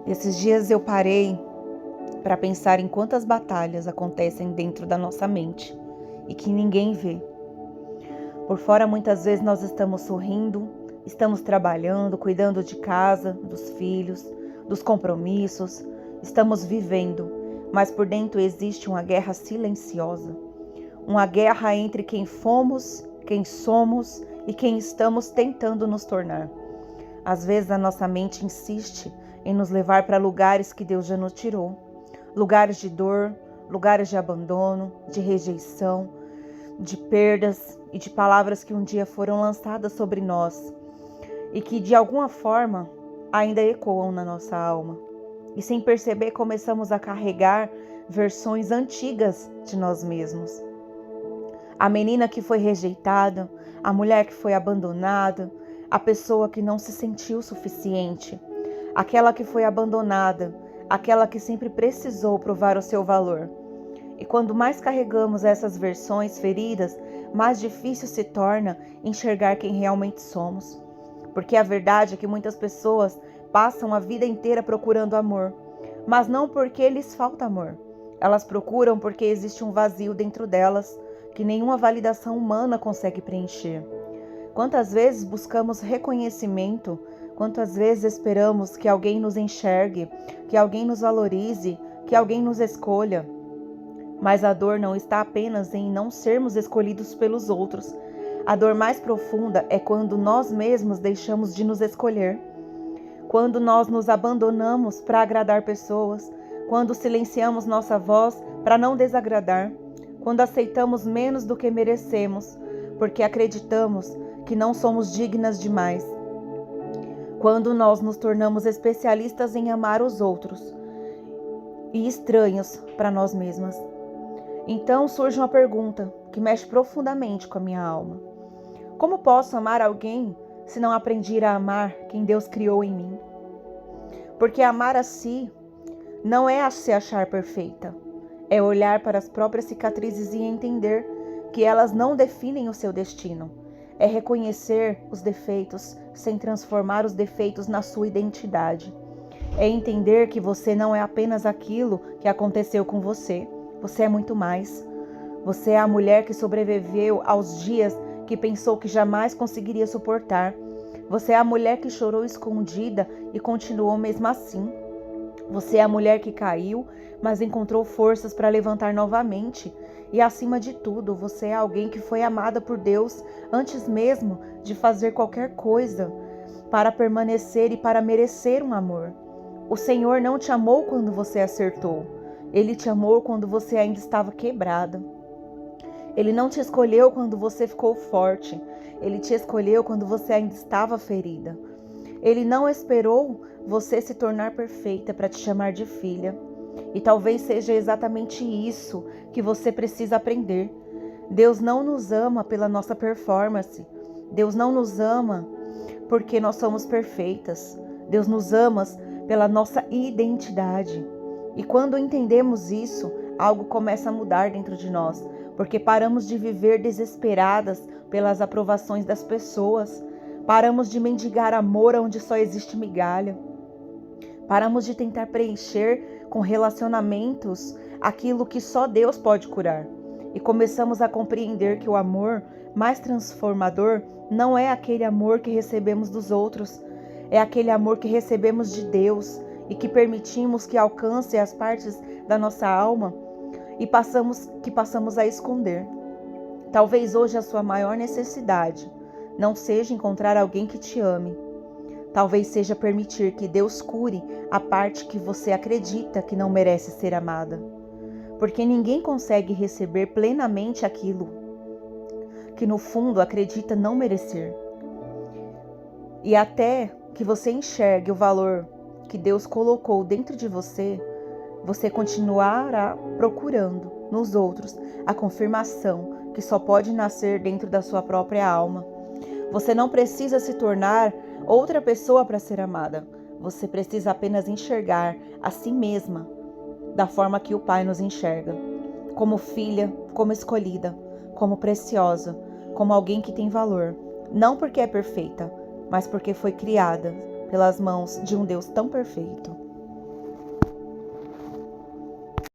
Esses dias eu parei para pensar em quantas batalhas acontecem dentro da nossa mente e que ninguém vê. Por fora, muitas vezes nós estamos sorrindo, estamos trabalhando, cuidando de casa, dos filhos, dos compromissos, estamos vivendo, mas por dentro existe uma guerra silenciosa. Uma guerra entre quem fomos, quem somos e quem estamos tentando nos tornar. Às vezes a nossa mente insiste em nos levar para lugares que Deus já nos tirou. Lugares de dor, lugares de abandono, de rejeição, de perdas e de palavras que um dia foram lançadas sobre nós e que de alguma forma ainda ecoam na nossa alma. E sem perceber começamos a carregar versões antigas de nós mesmos. A menina que foi rejeitada, a mulher que foi abandonada, a pessoa que não se sentiu suficiente, aquela que foi abandonada, aquela que sempre precisou provar o seu valor. E quando mais carregamos essas versões feridas, mais difícil se torna enxergar quem realmente somos. Porque a verdade é que muitas pessoas passam a vida inteira procurando amor, mas não porque lhes falta amor. Elas procuram porque existe um vazio dentro delas, que nenhuma validação humana consegue preencher. Quantas vezes buscamos reconhecimento, quantas vezes esperamos que alguém nos enxergue, que alguém nos valorize, que alguém nos escolha. Mas a dor não está apenas em não sermos escolhidos pelos outros. A dor mais profunda é quando nós mesmos deixamos de nos escolher. Quando nós nos abandonamos para agradar pessoas, quando silenciamos nossa voz para não desagradar, quando aceitamos menos do que merecemos, porque acreditamos que não somos dignas demais. Quando nós nos tornamos especialistas em amar os outros e estranhos para nós mesmas. Então surge uma pergunta que mexe profundamente com a minha alma. Como posso amar alguém se não aprendi a amar quem Deus criou em mim? Porque amar a si não é se achar perfeita. É olhar para as próprias cicatrizes e entender que elas não definem o seu destino. É reconhecer os defeitos sem transformar os defeitos na sua identidade. É entender que você não é apenas aquilo que aconteceu com você. Você é muito mais. Você é a mulher que sobreviveu aos dias que pensou que jamais conseguiria suportar. Você é a mulher que chorou escondida e continuou mesmo assim. Você é a mulher que caiu, mas encontrou forças para levantar novamente. E acima de tudo, você é alguém que foi amada por Deus antes mesmo de fazer qualquer coisa para permanecer e para merecer um amor. O Senhor não te amou quando você acertou. Ele te amou quando você ainda estava quebrada. Ele não te escolheu quando você ficou forte. Ele te escolheu quando você ainda estava ferida. Ele não esperou você se tornar perfeita para te chamar de filha. E talvez seja exatamente isso que você precisa aprender. Deus não nos ama pela nossa performance. Deus não nos ama porque nós somos perfeitas. Deus nos ama pela nossa identidade. E quando entendemos isso, algo começa a mudar dentro de nós, porque paramos de viver desesperadas pelas aprovações das pessoas. Paramos de mendigar amor onde só existe migalha. Paramos de tentar preencher com relacionamentos aquilo que só Deus pode curar. E começamos a compreender que o amor mais transformador não é aquele amor que recebemos dos outros, é aquele amor que recebemos de Deus e que permitimos que alcance as partes da nossa alma e passamos a esconder. Talvez hoje a sua maior necessidade não seja encontrar alguém que te ame. Talvez seja permitir que Deus cure a parte que você acredita que não merece ser amada. Porque ninguém consegue receber plenamente aquilo que no fundo acredita não merecer. E até que você enxergue o valor que Deus colocou dentro de você, você continuará procurando nos outros a confirmação que só pode nascer dentro da sua própria alma. Você não precisa se tornar outra pessoa para ser amada. Você precisa apenas enxergar a si mesma da forma que o Pai nos enxerga. Como filha, como escolhida, como preciosa, como alguém que tem valor. Não porque é perfeita, mas porque foi criada pelas mãos de um Deus tão perfeito.